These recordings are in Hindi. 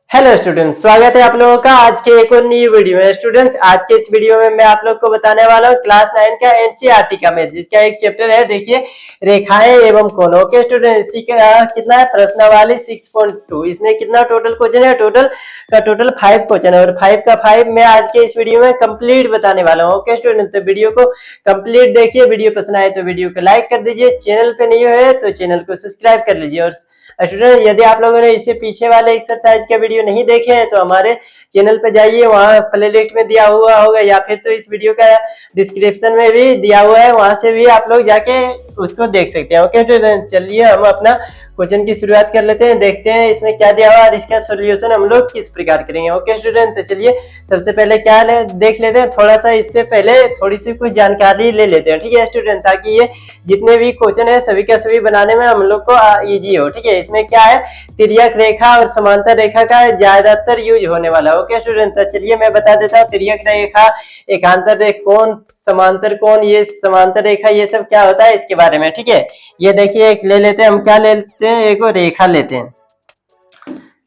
हेलो स्टूडेंट्स, स्वागत है आप लोगों का आज के एक और नई वीडियो में। स्टूडेंट्स, आज के इस वीडियो में मैं आप लोग को बताने वाला हूँ क्लास 9 का एनसीईआरटी का मैथ, जिसका एक चैप्टर है, देखिए, रेखाएं एवं कोण। ओके स्टूडेंट, इसी का कितना है, प्रश्नावली 6.2। इसमें कितना टोटल क्वेश्चन है, टोटल 5 क्वेश्चन है और 5 का 5 मैं आज के इस वीडियो में कंप्लीट बताने वाला हूँ। ओके स्टूडेंट, तो वीडियो को कंप्लीट देखिए। वीडियो पसंद आए तो वीडियो को लाइक कर दीजिए, चैनल पे नहीं है तो चैनल को सब्सक्राइब कर लीजिए। और स्टूडेंट, यदि आप लोगों ने इससे पीछे वाले एक्सरसाइज का वीडियो नहीं देखे हैं तो हमारे चैनल पे जाइए, वहाँ प्लेलिस्ट में दिया हुआ होगा या फिर तो इस वीडियो का डिस्क्रिप्शन में भी दिया हुआ है, वहां से भी आप लोग जाके उसको देख सकते हैं। ओके स्टूडेंट, चलिए हम अपना क्वेश्चन की शुरुआत कर लेते हैं, देखते हैं इसमें क्या दिया हुआ और इसका सोल्यूशन हम लोग किस प्रकार करेंगे। ओके स्टूडेंट, तो चलिए सबसे पहले क्या देख लेते हैं, थोड़ा सा इससे पहले थोड़ी सी कुछ जानकारी ले लेते हैं। ठीक है स्टूडेंट, ताकि ये जितने भी क्वेश्चन है सभी का सभी बनाने में हम लोग को इजी हो। ठीक है, इसमें क्या है, तिर्यक रेखा और समांतर रेखा का ज्यादातर यूज होने वाला है। ओके स्टूडेंट, तो चलिए मैं बता देता हूँ, तिर्यक रेखा, एकांतर रेखा, कोण, समांतर कोण, ये समांतर रेखा, ये सब क्या होता है इसके बारे में। ठीक है, ये देखिए एक ले लेते हैं, हम क्या ले लेते हैं, एक रेखा लेते हैं।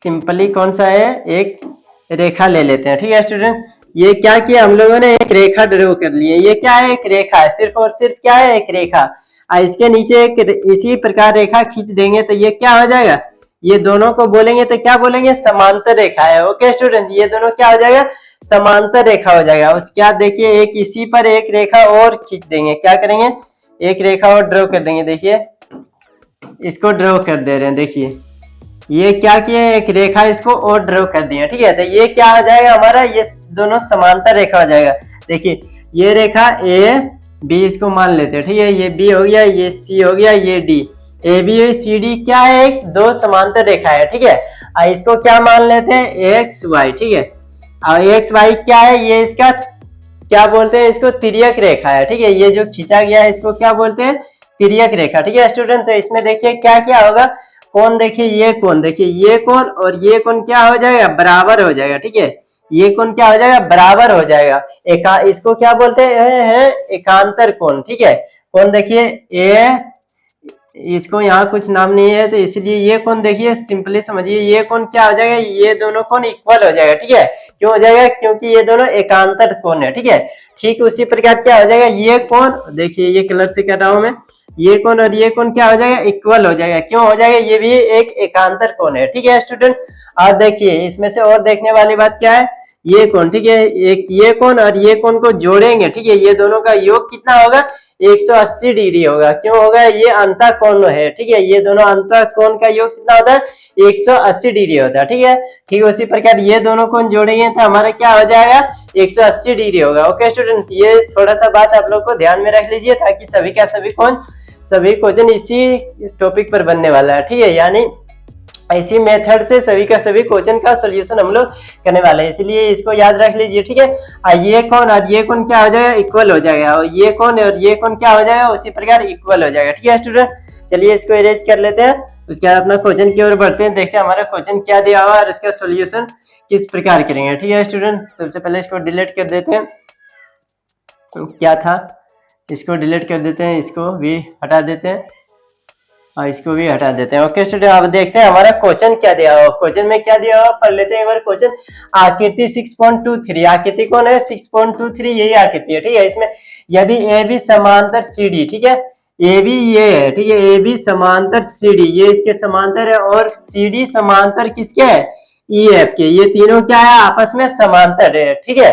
सिंपली कौन सा है, एक रेखा ले लेते हैं। ठीक है स्टूडेंट, ये क्या किया हम लोगों ने, एक रेखा ड्रॉ कर ली है। ये क्या है, एक रेखा है, सिर्फ और सिर्फ क्या है, एक रेखा। इसके नीचे एक इसी प्रकार रेखा खींच देंगे तो ये क्या हो जाएगा, ये दोनों को बोलेंगे तो क्या बोलेंगे, समांतर रेखा है। ओके स्टूडेंट, ये दोनों क्या हो जाएगा, समांतर रेखा हो जाएगा। उसके बाद देखिए एक इसी पर एक रेखा और खींच देंगे, क्या करेंगे, एक रेखा और ड्रॉ कर देंगे। देखिए इसको ड्रॉ कर दे रहे हैं, देखिए ये क्या किया, एक रेखा इसको और ड्रॉ कर दिया। ठीक है, तो ये क्या हो जाएगा हमारा, ये दोनों समांतर रेखा हो जाएगा। देखिए ये रेखा ए बी, इसको मान लेते हैं। ठीक है, ये बी हो गया, ये सी हो गया, ये D, A B C D क्या है, एक दो समांतर रेखा है। ठीक है, इसको क्या मान लेते हैं, एक्स वाई। ठीक है, और एक्स वाई क्या है, ये इसका क्या बोलते हैं, इसको तिर्यक रेखा है। ठीक है, ये जो खींचा गया है इसको क्या बोलते हैं, तिर्यक रेखा। ठीक है स्टूडेंट, तो इसमें देखिए क्या क्या होगा, कौन, देखिए ये कौन, देखिए ये कौन और ये कौन क्या हो जाएगा, बराबर हो जाएगा। ठीक है, ये कौन क्या हो जाएगा, बराबर हो जाएगा। इसको क्या बोलते हैं, एकांतर कोण। ठीक है, कौन देखिए ए, इसको यहाँ कुछ नाम नहीं है तो इसलिए ये कौन देखिए सिंपली समझिए, ये कौन क्या हो जाएगा, ये दोनों कौन इक्वल हो जाएगा। ठीक है, क्यों हो जाएगा, क्योंकि ये दोनों एकांतर कोण है। ठीक है, ठीक उसी प्रकार क्या हो जाएगा, ये कौन, देखिए ये कलर से कर रहा हूं मैं, ये कौन और ये कौन क्या हो जाएगा, इक्वल हो जाएगा। क्यों हो जाएगा, ये भी एक एकांतर कोण है। ठीक है स्टूडेंट, और देखिए इसमें से और देखने वाली बात क्या है, ये कौन, ठीक है, एक ये कौन और ये कौन को जोड़ेंगे। ठीक है, ये दोनों का योग कितना होगा, 180 डिग्री होगा। क्यों होगा, ये अंतः कोण है। ठीक है, ये दोनों अंतः कोण का योग कितना होता है, 180 डिग्री होता है। ठीक है, ठीक उसी प्रकार ये दोनों कोण जोड़ेंगे तो हमारा क्या हो जाएगा, 180 डिग्री होगा। ओके स्टूडेंट्स, ये थोड़ा सा बात आप लोग को ध्यान में रख लीजिए ताकि सभी का सभी कोण, सभी क्वेश्चन इसी टॉपिक पर बनने वाला है। ठीक है, यानी इसी मेथड से सभी का सभी क्वेश्चन का सॉल्यूशन हम लोग करने वाले हैं, इसलिए इसको याद रख लीजिए। ठीक है, ये कौन और ये कौन क्या हो जाएगा, इक्वल हो जाएगा, और ये कौन और ये कौन क्या हो जाएगा, उसी प्रकार इक्वल हो जाएगा। ठीक है स्टूडेंट, चलिए इसको इरेज कर लेते हैं, उसके बाद अपना क्वेश्चन की ओर बढ़ते हैं, देखते हैं हमारा क्वेश्चन क्या दिया हुआ और इसका सोल्यूशन किस प्रकार करेंगे। ठीक है स्टूडेंट, सबसे पहले इसको डिलीट कर देते हैं, क्या था, इसको डिलीट कर देते हैं, इसको भी हटा देते हैं और इसको भी हटा देते हैं। ओके स्टूडेंट, अब देखते हैं हमारा क्वेश्चन क्या दिया हुआ, क्वेश्चन में क्या दिया हुआ पढ़ लेते हैं एक बार क्वेश्चन। आकृति 6.23, आकृति कौन है, 6.23, यही आकृति है। ठीक है, इसमें यदि ए बी समांतर सी डी, ठीक है, ए बी ये है, ठीक है, ए बी समांतर सी डी, ये इसके समांतर है, और सी डी समांतर किसके है, ई एफ के, ये तीनों क्या है, आपस में समांतर है। ठीक है,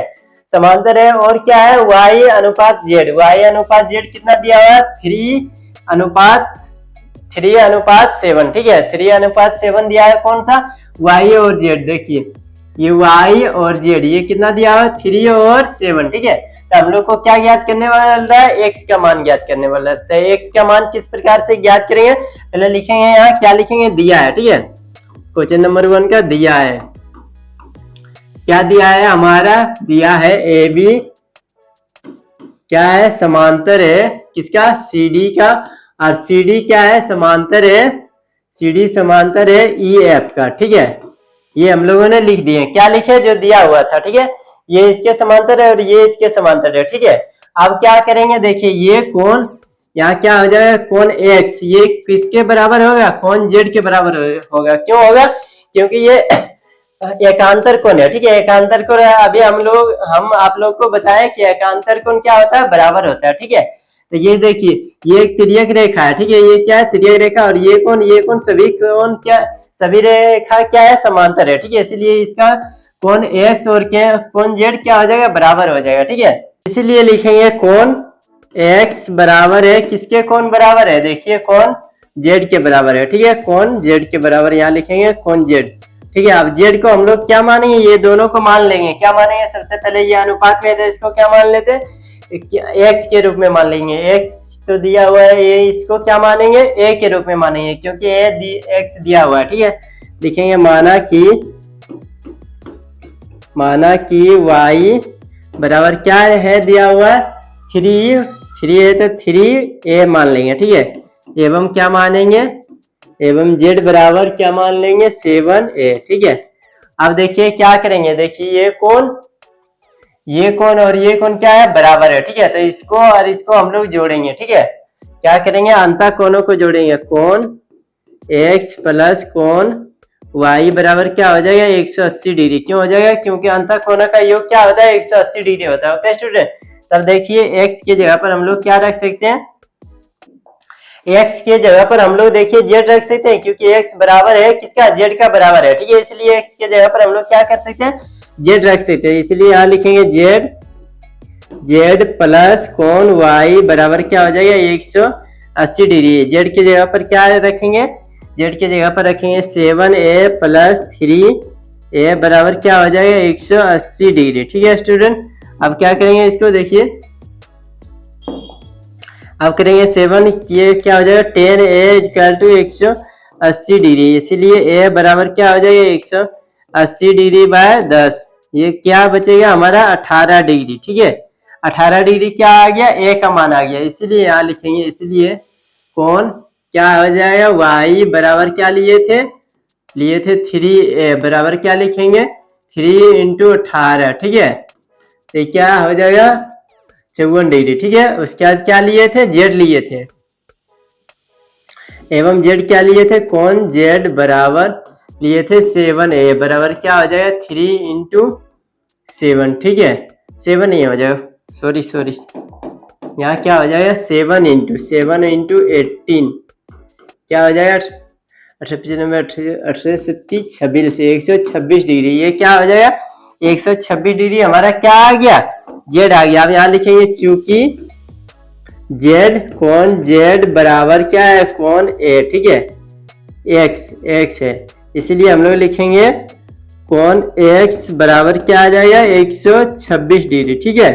समांतर है, और क्या है, वाई अनुपात जेड, वाई अनुपात जेड कितना दिया हुआ है, 3:7। ठीक है, 3:7 दिया है, कौन सा, y और z। देखिए ये y और z, ये कितना दिया है, 3 और 7। ठीक है, तो हम लोग को क्या ज्ञात करने वाला है, x का मान ज्ञात करने वाला है। तो x का मान किस प्रकार से ज्ञात करेंगे, पहले लिखेंगे, यहाँ क्या लिखेंगे, दिया है। ठीक है, क्वेश्चन नंबर 1 का दिया है, क्या दिया है हमारा, दिया है ए बी क्या है, समांतर है किसका, सी डी का, और सी डी क्या है, समांतर है, सी डी समांतर है ई एफ का। ठीक है, ये हम लोगों ने लिख दिए, क्या लिखे, जो दिया हुआ था। ठीक है, ये इसके समांतर है और ये इसके समांतर है। ठीक है, अब क्या करेंगे, देखिए ये कोण, यहाँ क्या हो जाएगा, कोण एक्स, ये किसके बराबर होगा, कोण जेड के बराबर होगा। क्यों होगा, क्योंकि ये एकांतर कोण है, ठीक है। एकांतर कोण अभी हम आप लोग को बताएं कि एकांतर कोण क्या होता है, बराबर होता है, ठीक है। तो ये देखिए, ये एक तिर्यक रेखा है, ठीक है। ये क्या है, तिर्यक रेखा। और ये कोण सभी कोण क्या, सभी रेखा क्या है, समांतर है, ठीक है। इसीलिए इसका कोण एक्स और कोण जेड क्या हो जाएगा, बराबर हो जाएगा, ठीक है। इसीलिए लिखेंगे कोण एक्स बराबर है किसके, कोण बराबर है, देखिए कोण जेड के बराबर है, ठीक है। कोण जेड के बराबर यहाँ लिखेंगे कोण जेड, ठीक है। अब जेड को हम लोग क्या मानेंगे, ये दोनों को मान लेंगे। क्या मानेंगे, सबसे पहले ये अनुपात में है तो इसको क्या मान लेते हैं, एक्स के रूप में मान लेंगे। एक्स तो दिया हुआ है, ये इसको क्या मानेंगे, ए के रूप में मानेंगे, क्योंकि एक्स दिया हुआ है, ठीक है। लिखेंगे माना कि y बराबर क्या है, दिया हुआ है 3 है तो 3a मान लेंगे, ठीक है। एवं क्या मानेंगे, एवं z बराबर क्या मान लेंगे, 7a, ठीक है। अब देखिए क्या करेंगे, देखिए ये कोण और ये कोण क्या है, बराबर है, ठीक है। तो इसको और इसको हम लोग जोड़ेंगे, ठीक है। क्या करेंगे, अंतः कोणों को जोड़ेंगे। कोण x प्लस कोण y बराबर क्या हो जाएगा, 180 डिग्री। क्यों हो जाएगा, क्योंकि अंतः कोणों का योग क्या होता है, 180 डिग्री होता है, ओके स्टूडेंट। तब देखिए x की जगह पर हम लोग क्या रख सकते हैं, x के जगह पर हम लोग देखिए z रख सकते हैं, क्योंकि x बराबर है किसका, z का बराबर है, ठीक है। इसलिए x के जगह पर हम लोग क्या कर सकते हैं, z रख सकते हैं। इसलिए यहाँ लिखेंगे z प्लस कोण y बराबर क्या हो जाएगा, 180 डिग्री। z की जगह पर क्या रखेंगे, z की जगह पर रखेंगे 7a प्लस 3a बराबर क्या हो जाएगा, 180 डिग्री, ठीक है स्टूडेंट। अब क्या करेंगे, इसको देखिए, अब करेंगे 7, ये क्या हो जाएगा, 10a इक्वल टू 180 डिग्री। इसीलिए a बराबर क्या हो जाएगा, 180 डिग्री बाय 10। ये क्या बचेगा हमारा, 18 डिग्री, ठीक है। 18 डिग्री क्या आ गया, a का मान आ गया, इसीलिए यहाँ लिखेंगे। इसलिए कोण क्या हो जाएगा, y बराबर क्या लिए थे 3a बराबर क्या लिखेंगे, 3 इंटू 18, ठीक है। तो क्या हो जाएगा, 54 डिग्री, ठीक है। उसके बाद क्या लिए थे, जेड लिए थे, एवं जेड क्या लिए थे, कोण जेड बराबर लिए थे 7a बराबर क्या हो जाएगा, 3 इंटू 7, ठीक है। 7 नहीं हो जाएगा, सॉरी यहाँ क्या हो जाएगा, 7 इंटू 18 क्या हो जाएगा, 18 70 26 126 डिग्री। ये क्या हो जाएगा, 126 डिग्री हमारा क्या आ गया, जेड आ गया। अब यहाँ लिखेंगे चूंकि जेड, कोण जेड बराबर क्या है, कोण ए, ठीक है, एक्स है, इसलिए हम लोग लिखेंगे कोण एक्स बराबर क्या आ जाएगा, 126 डिग्री, ठीक है।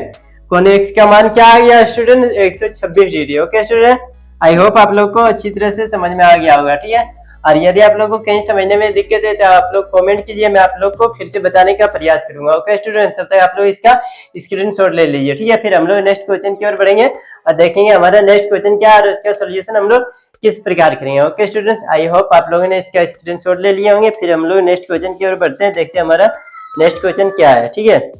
कोण एक्स का मान क्या आ गया student, 126 degree, okay student. I hope आप लोग को अच्छी तरह से समझ में आ गया होगा, ठीक है। और यदि आप लोगों को कहीं समझने में दिक्कत है तो आप लोग कमेंट कीजिए, मैं आप लोग को फिर से बताने का प्रयास करूंगा, ओके स्टूडेंट। तब तक आप लोग इसका स्क्रीनशॉट ले लीजिए, ठीक है। फिर हम लोग नेक्स्ट क्वेश्चन की ओर बढ़ेंगे और देखेंगे हमारा नेक्स्ट क्वेश्चन क्या है और उसका सोल्यूशन हम लोग किस प्रकार करेंगे, ओके स्टूडेंट्स। आई होप आप लोगों ने इसका स्क्रीनशॉट ले लिए होंगे। फिर हम लोग नेक्स्ट क्वेश्चन की ओर बढ़ते हैं, देखते हैं हमारा नेक्स्ट क्वेश्चन क्या है, ठीक है।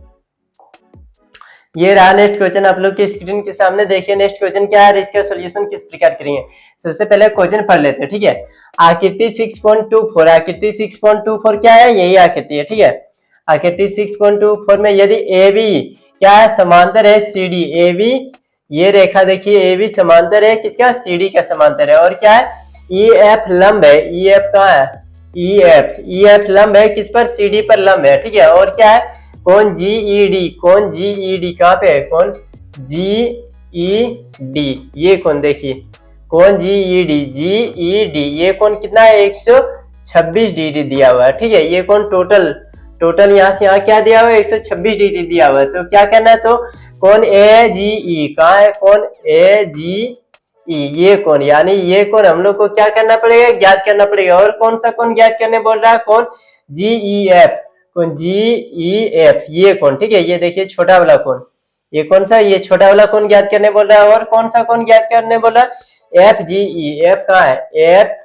ये रहा नेक्स्ट क्वेश्चन आप लोग के स्क्रीन के सामने, देखिए नेक्स्ट क्वेश्चन क्या है, इसका सॉल्यूशन किस प्रकार करेंगे। सबसे पहले क्वेश्चन पढ़ लेते हैं, ठीक है। आकृति 6.24, आकृति 6.24 क्या है, यही आकृति है, ठीक है। आकृति 6.24 में यदि ए बी क्या है, समांतर है सी डी, ए बी ये रेखा देखिए, ए बी समांतर है किसका, सी डी का समांतर है। और क्या है, ई एफ लंब है, ई एफ कहाँ है, ई एफ लंब है किस पर, सी डी पर लंब है, ठीक है। और क्या है, कोण जीईडी, कोण जीईडी कहाँ पे है, कोण जीईडी, ये कोण देखिए, कोण जीईडी ये कोण कितना है, 126 डिग्री दिया हुआ है, ठीक है। ये कोण टोटल यहाँ से यहाँ क्या दिया हुआ है, 126 डिग्री दिया हुआ है। तो क्या करना है, तो कोण ए जी ई कहाँ है, कोण ए जी ई ये कोण, यानी ये कोण हम लोग को क्या करना पड़ेगा, ज्ञात करना पड़ेगा। और कौन सा कोण ज्ञात करने बोल रहा है, कोण जीईएफ, कोण जीईएफ ये कोण, ठीक है। ये देखिए छोटा वाला कोण, ये कौन सा, ये छोटा वाला कोण ज्ञात करने बोल रहा है। और कौन सा कोण ज्ञात करने बोल रहा है, एफ जी ई, एफ कहाँ है, एफ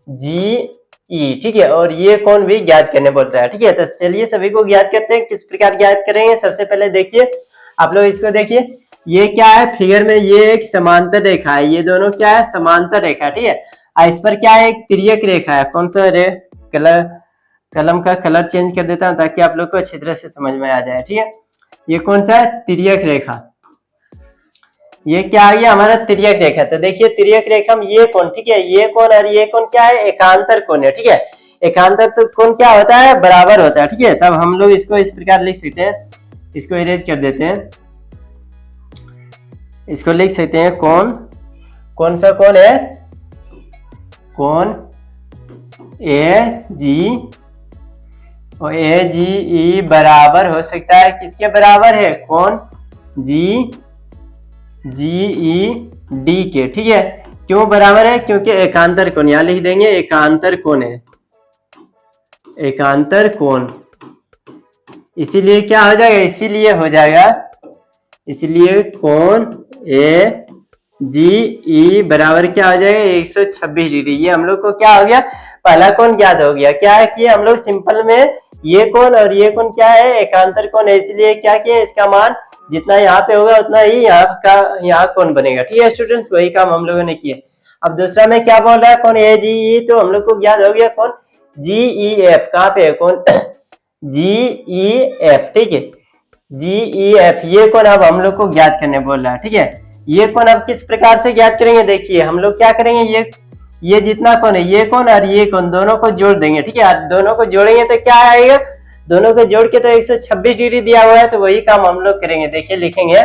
जी ई, ठीक है। और ये कोण भी ज्ञात करने बोल रहा है, ठीक है। तो चलिए सभी को ज्ञात करते हैं, किस प्रकार ज्ञात करेंगे। सबसे पहले देखिए आप लोग इसको देखिए, ये क्या है फिगर में, ये एक समांतर रेखा है, ये दोनों क्या है, समांतर रेखा, ठीक है। इस पर क्या है, एक तिर्यक रेखा है, कौन सा रे कलर कलम का कलर चेंज कर देता हूँ ताकि आप लोग को अच्छी तरह से समझ में आ जाए। ठीक है, ये कौन सा है, तिर्यक रेखा। ये क्या आ गया हमारा, तिर्यक रेखा। तो देखिए तिर्यक रेखा में ये कौन, ठीक है, ये कौन और ये कौन क्या है, एकांतर कोण है। ठीक है, एकांतर तो कोण क्या होता है, बराबर होता है। ठीक है, तब हम लोग इसको इस प्रकार लिख सकते हैं, इसको इरेज कर देते हैं, इसको लिख सकते हैं कोण, कौन सा कोण है, कोण ए जी और ए जी ई बराबर हो सकता है किसके बराबर है, कोण जी जी ई डी के। ठीक है, क्यों बराबर है, क्योंकि एकांतर कोण, यहां लिख देंगे एकांतर कोण है, एकांतर कोण, इसीलिए क्या हो जाएगा, इसीलिए हो जाएगा, इसलिए कोण ए जी ई बराबर क्या हो जाएगा, 126 डिग्री। ये हम लोग को क्या हो गया, पहला कोण ज्ञात हो गया। क्या है कि हम लोग सिंपल में ये कोण और ये कोण क्या है, एकांतर कोण है, इसलिए क्या किया, इसका मान जितना यहाँ पे होगा उतना ही यहाँ कोण बनेगा। ठीक है स्टूडेंट्स, वही काम हम लोगों ने किया। अब दूसरा में क्या बोल रहा है, कोण ए जी ई, तो हम लोग को ज्ञात हो गया कोण जी ई एफ, कहाँ पे है कोण जी ई एफ। ठीक है, जी ई एफ, ये कोण अब हम लोग को ज्ञात करने बोल रहा है। ठीक है, ये कोण अब किस प्रकार से ज्ञात करेंगे, देखिए हम लोग क्या करेंगे, ये जितना कोण है, ये कोण और ये कोण दोनों को जोड़ देंगे। ठीक है, दोनों को जोड़ेंगे तो क्या आएगा, दोनों को जोड़ के तो 126 डिग्री दिया हुआ है, तो वही काम हम लोग करेंगे। देखिए लिखेंगे,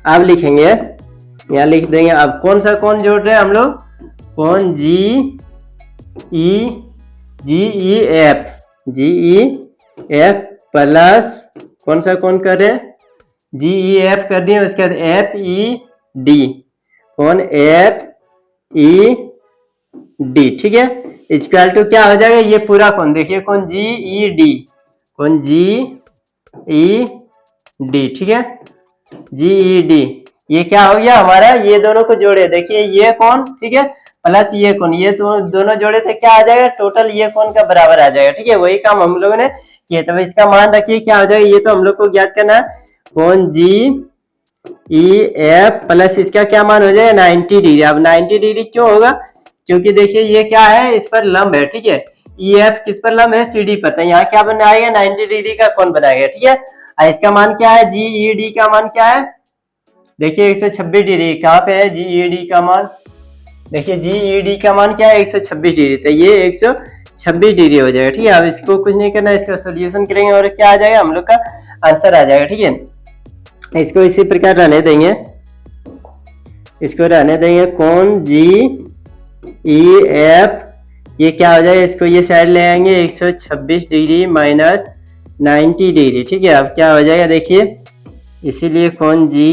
अब लिखेंगे, यहाँ लिख देंगे, अब कौन सा कोण जोड़ रहे हैं हम लोग, कोण जी ई एफ, जी ई एफ प्लस कौन सा कोण कर रहे हैं, जी ई एफ कर दिए, उसके बाद एफ ई डी, कोण एफ ई डी। ठीक है, इक्वल टू क्या हो जाएगा, ये पूरा कोण देखिए, कोण जी ई डी, कोण जी ई डी। ठीक है, जी ई डी, ये क्या हो गया हमारा, ये दोनों को जोड़े, देखिए ये कोण, ठीक है, प्लस ये कोण, ये तो दोनों जोड़े थे, क्या आ जाएगा, टोटल ये कोण का बराबर आ जाएगा। ठीक है, वही काम हम लोगों ने किया। तो इसका मान रखिए क्या हो जाएगा, ये तो हम लोग को ज्ञात करना है, कोण जी ई एफ प्लस इसका क्या मान हो जाएगा, 90 डिग्री। अब 90 डिग्री क्यों होगा, क्योंकि देखिए ये क्या है, इस पर लंब है। ठीक है, ई एफ किस पर लंब है, सी डी पर, यहाँ क्या बनाएगा, 90 डिग्री का कोण बनाएगा। ठीक है, इसका मान क्या है, जी ई डी का मान क्या है, देखिए 126 डिग्री, कहाँ पे है जी ई डी का मान, देखिए जी ई डी का मान क्या है, 126 डिग्री, तो ये 126 डिग्री हो जाएगा। ठीक है, अब इसको कुछ नहीं करना, इसका सोल्यूशन करेंगे और क्या आ जाएगा, हम लोग का आंसर आ जाएगा। ठीक है, इसको इसी प्रकार रहने देंगे, इसको रहने देंगे, कोण जी ई एफ, ये क्या हो जाएगा, इसको ये साइड ले आएंगे, 126 डिग्री माइनस 90 डिग्री। ठीक है, अब क्या हो जाएगा, देखिए इसीलिए कोण जी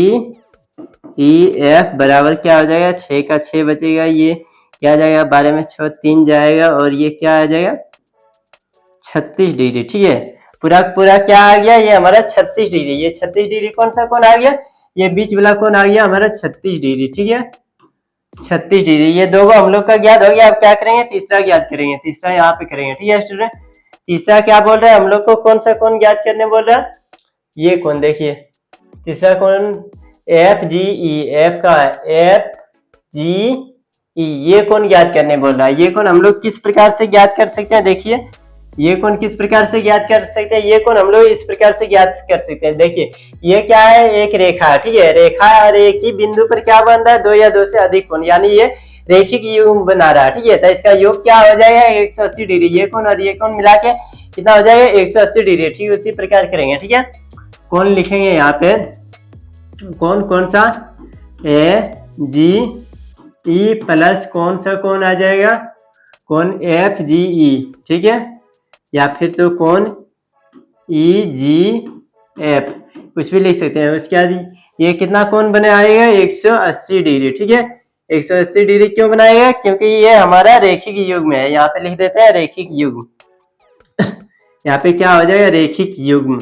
ई एफ बराबर क्या हो जाएगा, 6 का 6 बचेगा, ये क्या आ जाएगा, 12 में 6 3 जाएगा, और ये क्या आ जाएगा, 36 डिग्री। ठीक है, पूरा पूरा क्या आ गया, ये हमारा 36 डिग्री, ये 36 डिग्री कौन सा कोण आ गया, ये बीच वाला कोण आ गया हमारा 36 डिग्री। ठीक है, 36 डिग्री, ये दो हम लोग का ज्ञात हो गया। अब क्या करेंगे, तीसरा ज्ञात करेंगे, तीसरा यहाँ पे करेंगे। ठीक है स्टूडेंट, तीसरा क्या बोल रहा है, हम लोग को कौन सा कोण ज्ञात करने बोल रहा है, ये कोण देखिए, तीसरा कोण एफ जी ई, एफ का है एफ जी ई, ये कोण ज्ञात करने बोल रहा है। ये कोण हम लोग किस प्रकार से ज्ञात कर सकते हैं, देखिए ये कोण किस प्रकार से ज्ञात कर सकते हैं, ये कोण हम लोग इस प्रकार से ज्ञात कर सकते हैं। देखिए ये क्या है, एक रेखा है। ठीक है, रेखा और एक ही बिंदु पर क्या बन रहा है, दो या दो से अधिक कोण, यानी ये रेखिक युग्म बना रहा है। ठीक है, तो इसका योग क्या हो जाएगा, 180 डिग्री, ये कोण और ये कोण मिला के कितना हो जाएगा, 180 डिग्री। ठीक है, उसी प्रकार करेंगे। ठीक है, कोण लिखेंगे यहाँ पे, कोण कौन सा, ए जी ई प्लस कौन सा कोण आ जाएगा, कोण एफ जी ई। ठीक है, या फिर तो कोण ई जी एफ, कुछ भी लिख सकते हैं। उसके बाद ये कितना कोण बने आएगा, 180 डिग्री। ठीक है, 180 डिग्री क्यों बनाएगा, क्योंकि ये हमारा रेखिक युग्म है। यहाँ पे लिख देते हैं रेखिक युग्म यहाँ पे क्या हो जाएगा, रेखिक युग्म,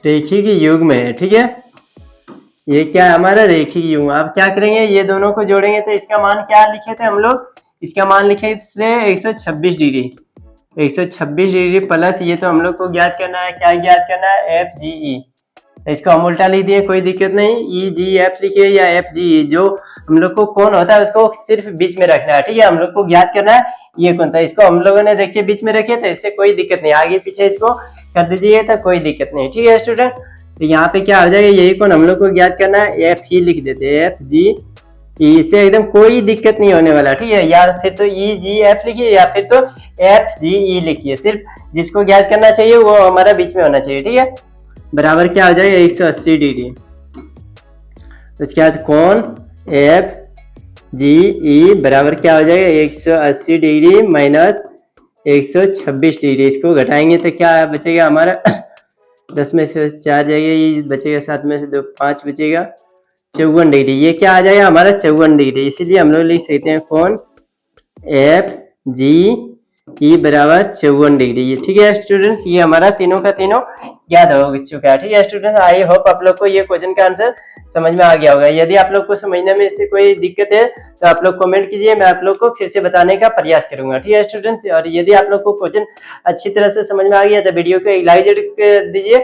रेखिक युग्म है। ठीक है, ये क्या है हमारा रेखिक युग्म। अब क्या करेंगे, ये दोनों को जोड़ेंगे, तो इसका मान क्या लिखे थे हम लोग, इसका मान लिखे थे 126 डिग्री, 126 डिग्री प्लस ये तो हम लोग को ज्ञात करना है, क्या ज्ञात करना है, एफ जी ई, इसको हम उल्टा लिख दिए, कोई दिक्कत नहीं। ई जी एफ लिखिए या एफ जी, जो हम लोग को कौन होता है उसको सिर्फ बीच में रखना है, ठीक है। हम लोग को ज्ञात करना है ये कौन था, इसको हम लोगों ने देखिए बीच में रखे तो इससे कोई दिक्कत नहीं, आगे पीछे इसको कर दीजिए तो कोई दिक्कत नहीं, ठीक है स्टूडेंट। तो यहाँ पे क्या हो जाएगा, यही कौन हम लोग को ज्ञात करना है, एफ ही लिख देते हैं, एफ जी, इससे एकदम कोई दिक्कत नहीं होने वाला, ठीक है। या फिर तो ई जी एफ लिखिए या फिर तो एफ जी ई लिखिए, सिर्फ जिसको ज्ञात करना चाहिए वो हमारा बीच में होना चाहिए, ठीक है। बराबर क्या हो जाएगा 180 डिग्री। उसके बाद कौन एफ जी ई बराबर क्या हो जाएगा 180 डिग्री माइनस 126 डिग्री। इसको घटाएंगे तो क्या बचेगा हमारा 10 में से 4 जाएगा, ये बचेगा 7 में से 2 5 बचेगा 54 डिग्री। ये क्या आ जाएगा हमारा 54 डिग्री। इसीलिए हम लोग लिख सकते हैं कौन एफ जी ई बराबर 54 डिग्री। ये ठीक है स्टूडेंट्स, ये हमारा तीनों का तीनों याद हो चुका है, ठीक है स्टूडेंट्स। आई होप आप लोग को ये क्वेश्चन का आंसर समझ में आ गया होगा। यदि आप लोग को समझने में इससे कोई दिक्कत है तो आप लोग कमेंट कीजिए, मैं आप लोग को फिर से बताने का प्रयास करूंगा, ठीक है स्टूडेंट्स। और यदि आप लोग को क्वेश्चन अच्छी तरह से समझ में आ गया तो वीडियो को एक लाइक जरूर दीजिए,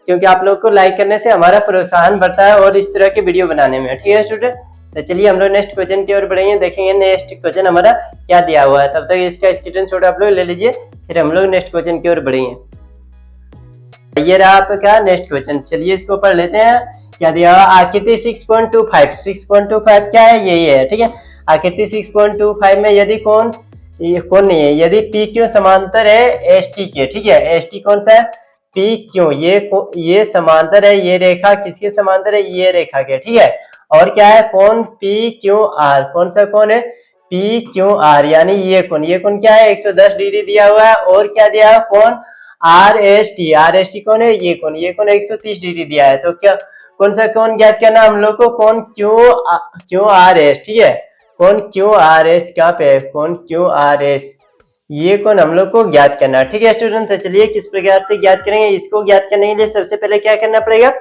क्योंकि आप लोग को लाइक करने से हमारा प्रोत्साहन बढ़ता है और इस तरह के वीडियो बनाने में, ठीक है स्टूडेंट। तो चलिए हम लोग नेक्स्ट क्वेश्चन की ओर बढ़ेंगे, देखेंगे नेक्स्ट क्वेश्चन हमारा क्या दिया हुआ है। तब तक इसका स्क्रीनशॉट आप लोग ले लीजिए, फिर हम लोग नेक्स्ट क्वेश्चन की ओर बढ़ेंगे। ये रहा आपका नेक्स्ट क्वेश्चन, चलिए इसको पढ़ लेते हैं। क्या दिया हुआ, आकृति 6.25 6.25 क्या है, यही है, ठीक है। आकृति 6.25 में यदि कौन नहीं है, यदि पी क्यू समांतर है एस टी के, ठीक है। एस टी कौन सा है, पी क्यू, ये समांतर है, ये रेखा किसके समांतर है, ये रेखा के, ठीक है। और क्या है कौन पी क्यू आर, कौन सा कौन है पी क्यू आर, यानी ये कौन क्या है 110 डिग्री दिया हुआ है। और क्या दिया है कौन आर एस टी कौन है, ये कौन 130 डिग्री दिया है। तो क्या कौन सा कौन ज्ञात करना हम लोग को, कौन क्यू आर एस, ठीक है। कौन क्यू आर एस कहाँ पे है, कौन क्यू आर एस, ये कौन हम लोग को ज्ञात करना है, ठीक है स्टूडेंट। तो चलिए किस प्रकार से ज्ञात करेंगे, इसको ज्ञात करने के लिए सबसे पहले क्या करना पड़ेगा,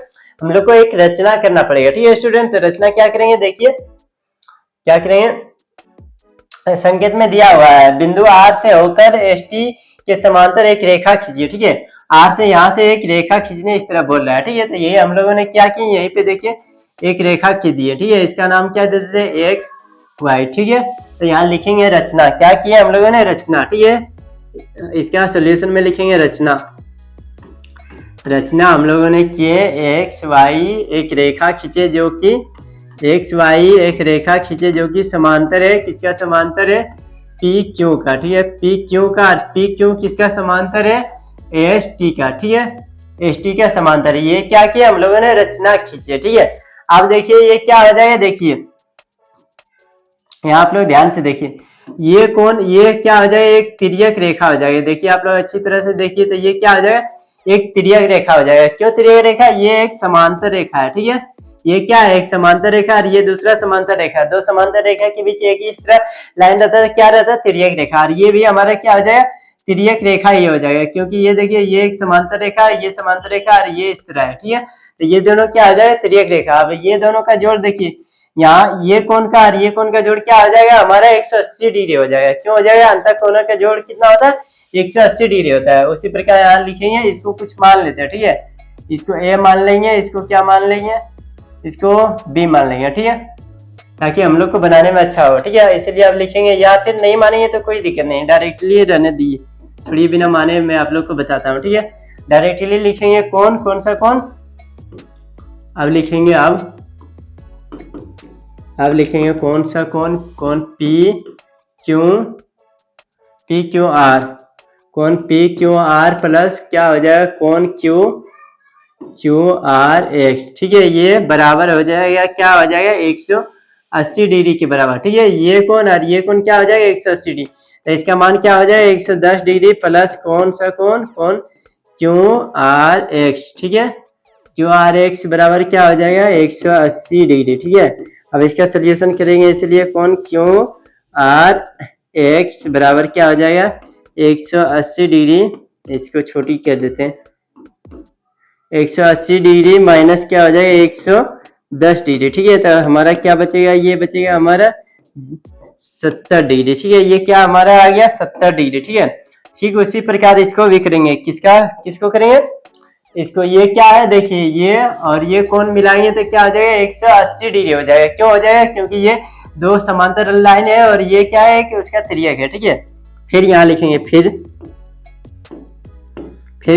हम लोग को एक रचना करना पड़ेगा, ठीक है स्टूडेंट। तो रचना क्या करेंगे, देखिए क्या करेंगे, संकेत में दिया हुआ है बिंदु आर से होकर एस टी के समांतर एक रेखा खींचिए, ठीक है। आर से यहाँ से एक रेखा खींचने इस तरह बोल रहा है, ठीक है। तो ये हम लोगों ने क्या किया, यहीं पे देखिए एक रेखा खींच दी है, ठीक है। इसका नाम क्या दे देते हैं एक्स वाई, ठीक है। तो यहाँ लिखेंगे रचना, क्या किया हम लोगों ने रचना, ठीक है। इसका सोल्यूशन में लिखेंगे रचना। रचना हम लोगों ने किए एक्स वाई एक रेखा खींचे जो कि एक्स वाई एक रेखा खींचे जो कि समांतर है, किसका समांतर है पी क्यू का, ठीक है। पी क्यू का, पी क्यू किसका समांतर है एस टी का, ठीक है। एस टी का समांतर है। ये क्या किया हम लोगों ने रचना खींची, ठीक है। अब देखिए ये क्या हो जाएगा, देखिए यहाँ आप लोग ध्यान से देखिए ये क्या हो जाएगा एक तिर्यक रेखा हो जाएगा। देखिए आप लोग अच्छी तरह से देखिए तो ये क्या हो जाएगा एक तिर्यक रेखा हो जाएगा। क्यों तिर्यक रेखा, ये एक समांतर रेखा है, ठीक है। ये क्या है एक समांतर रेखा और ये दूसरा समांतर रेखा, दो समांतर रेखा के बीच एक इस तरह लाइन रहता है, क्या रहता है तिर्यक रेखा। और ये भी हमारा क्या हो जाएगा तिर्यक रेखा ही हो जाएगा, क्योंकि ये देखिए ये एक समांतर रेखा है, ये समांतर रेखा और ये इस तरह है, ठीक है। तो ये दोनों क्या हो जाएगा तिर्यक रेखा। अब ये दोनों का जोड़ देखिए यहाँ ये कोण का और ये कोण का जोड़ क्या हो जाएगा हमारा 180 डिग्री हो जाएगा। क्यों हो जाएगा, अंतः कोणों का जोड़ कितना होता है 180 डिग्री होता है। उसी प्रकार यहाँ लिखेंगे, इसको कुछ मान लेते हैं, ठीक है। इसको ए मान लेंगे, इसको क्या मान लेंगे, इसको बी मान लेंगे, ठीक है, ताकि हम लोग को बनाने में अच्छा हो, ठीक है। इसलिए आप लिखेंगे, या फिर नहीं मानेंगे तो कोई दिक्कत नहीं, डायरेक्टली रहने दीजिए, थोड़ी बिना माने मैं आप लोग को बताता हूँ, ठीक है। डायरेक्टली लिखेंगे कौन सा कौन, अब लिखेंगे अब लिखेंगे कौन सा कौन पी क्यू आर, कौन पी क्यू आर प्लस क्या हो जाएगा कौन क्यू आर एक्स, ठीक है। ये बराबर हो जाएगा, क्या हो जाएगा 180 डिग्री के बराबर, ठीक है। ये कौन और ये कौन क्या हो जाएगा 180 डिग्री, तो इसका मान क्या हो जाएगा 110 डिग्री प्लस कौन सा कौन क्यू आर एक्स, ठीक है। क्यू आर एक्स बराबर क्या हो जाएगा 180 डिग्री, ठीक है। अब इसका सोल्यूशन करेंगे, इसलिए कौन क्यू आर एक्स बराबर क्या हो जाएगा 180 डिग्री, इसको छोटी कर देते हैं, 180 डिग्री माइनस क्या हो जाएगा 110 डिग्री, ठीक है। तो हमारा क्या बचेगा, ये बचेगा हमारा 70 डिग्री, ठीक है। ये क्या हमारा आ गया 70 डिग्री, ठीक है। ठीक उसी प्रकार इसको भी करेंगे, किसको करेंगे इसको ये क्या है देखिए, ये और ये कोण मिलाएंगे तो क्या हो जाएगा 180 डिग्री हो जाएगा। क्यों हो जाएगा? क्योंकि ये दो समांतर लाइन है और ये क्या है कि उसका त्रिज्या है, ठीक है। फिर यहाँ लिखेंगे, फिर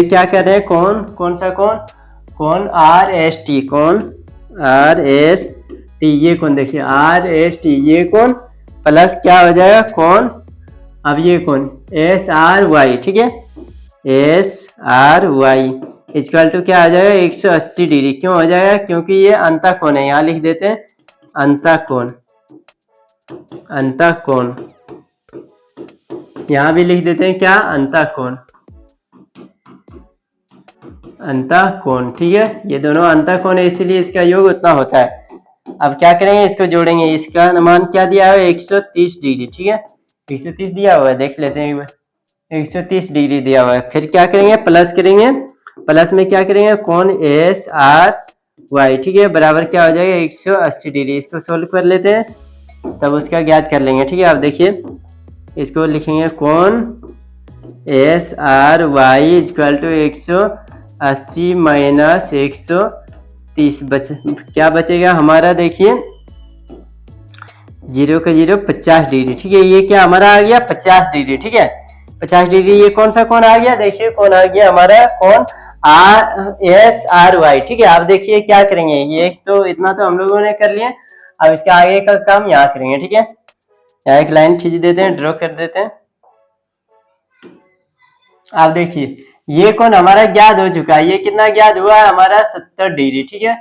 क्या कर रहे हैं, कौन सा कोण आर एस टी, कोण आर एस टी, ये कोण देखिए आर एस टी, ये कोण प्लस क्या हो जाएगा कोण, अब ये कोण एस आर वाई, ठीक है, S R Y equal to क्या आ जाएगा 180 डिग्री। क्यों हो जाएगा? क्योंकि ये अंतःकोण है, यहाँ लिख देते हैं अंतःकोण, यहाँ भी लिख देते हैं क्या, अंतःकोण, ठीक है। ये दोनों अंतःकोण है इसीलिए इसका योग उतना होता है। अब क्या करेंगे, इसको जोड़ेंगे, इसका मान क्या दिया है 130 डिग्री, ठीक है, 130 दिया हुआ है, देख लेते हैं एक बार, 130 डिग्री दिया हुआ है। फिर क्या करेंगे, प्लस करेंगे, प्लस में क्या करेंगे कोण एस आर वाई, ठीक है, बराबर क्या हो जाएगा 180 डिग्री। इसको सोल्व कर लेते हैं तब उसका ज्ञात कर लेंगे, ठीक है। आप देखिए इसको लिखेंगे कोण S R Y equal to 180 minus 130 क्या बचेगा हमारा, देखिए 0 का 0 50 डिग्री, ठीक है। ये क्या हमारा आ गया 50 डिग्री, ठीक है, 50 डिग्री। ये कौन सा कोण आ गया, देखिए कौन आ गया हमारा कोण आर एस आर वाई, ठीक है। आप देखिए क्या करेंगे, ये तो इतना तो हम लोगों ने कर लिया, अब इसका आगे का काम यहाँ करेंगे, ठीक है। यहाँ एक लाइन खींच देते हैं, ड्रॉ कर देते हैं। आप देखिए ये कोण हमारा ज्ञात हो चुका है, ये कितना ज्ञात हुआ है हमारा 70 डिग्री, ठीक है,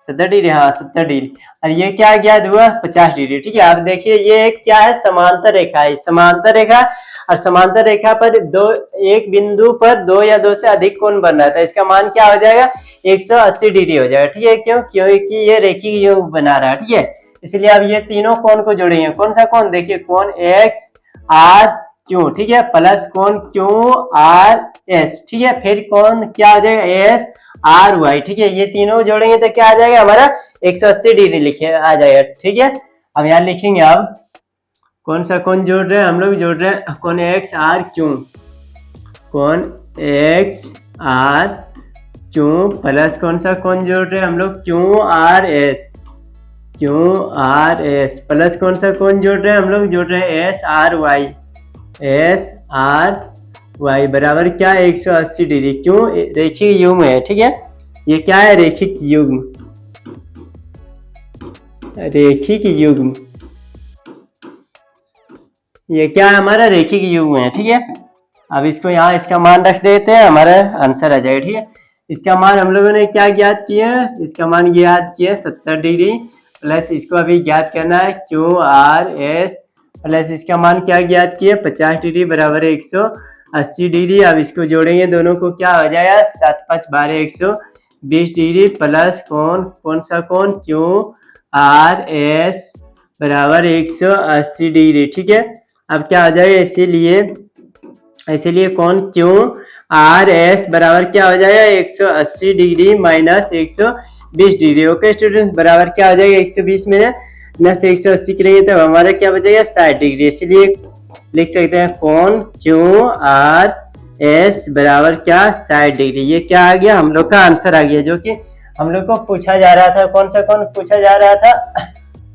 70 डिग्री, हाँ 70 डिग्री। और ये क्या ज्ञात हुआ 50 डिग्री, ठीक है। आप देखिए ये क्या है, समांतर रेखा है, समांतर रेखा, और समांतर रेखा पर एक बिंदु पर दो या दो से अधिक कोण बन रहा था, इसका मान क्या हो जाएगा 180 डिग्री हो जाएगा, ठीक है। क्यों? क्योंकि ये रेखीय योग बना रहा है, ठीक है। इसलिए अब ये तीनों कोण को जोड़ेंगे, कौन सा कोण, देखिए कोण एक्स आर क्यू, ठीक है, प्लस कोण क्यू आर एस, ठीक है, फिर कोण क्या हो जाएगा एस आर वाई, ठीक है। ये तीनों जोड़ेंगे तो क्या आ जाएगा हमारा 180 डिग्री लिखे आ जाएगा, ठीक है। अब यहाँ लिखेंगे, अब कौन सा कोण जोड़ रहे हैं हम लोग, जोड़ रहे हैं कोण एक्स आर क्यू, कोण एक्स आर क्यू प्लस कौन सा कोण जोड़ रहे हैं हम लोग क्यू आर एस, प्लस कौन सा कोण जोड़ रहे हैं हम लोग, जोड़ रहे हैं एस आर वाई बराबर क्या 180 डिग्री। क्यों? रेखिक युग्म है, ठीक है, ये क्या है रेखिक युग्म, ये क्या है हमारा रेखिक युग्म है, ठीक है। अब इसको यहाँ इसका मान रख देते हैं, हमारा आंसर आ जाएगा, ठीक है। इसका मान हम लोगों ने क्या ज्ञात किया, इसका मान ज्ञात किया 70 डिग्री, प्लस इसको अभी ज्ञात करना है क्यू आर एस, प्लस इसका मान क्या ज्ञात किया 50 डिग्री बराबर 180 डिग्री। अब इसको जोड़ेंगे दोनों को, क्या हो जाएगा 7 5 12 120 डिग्री, प्लस कौन सा कोण क्यू आर एस बराबर 180 डिग्री, ठीक है। अब क्या हो जाएगा, इसीलिए कोण क्यू आर एस बराबर क्या हो जाएगा 180 degree minus 120 degree. Okay students, बराबर क्या हो जाएगा 120 में ना से 180 करेंगे तब हमारा क्या बचेगा 60 डिग्री। इसीलिए लिख सकते हैं कोण क्यू आर एस बराबर क्या 60 डिग्री। ये क्या आ गया, हम लोग का आंसर आ गया, जो कि हम लोग को पूछा जा रहा था। कौन सा कोण पूछा जा रहा था,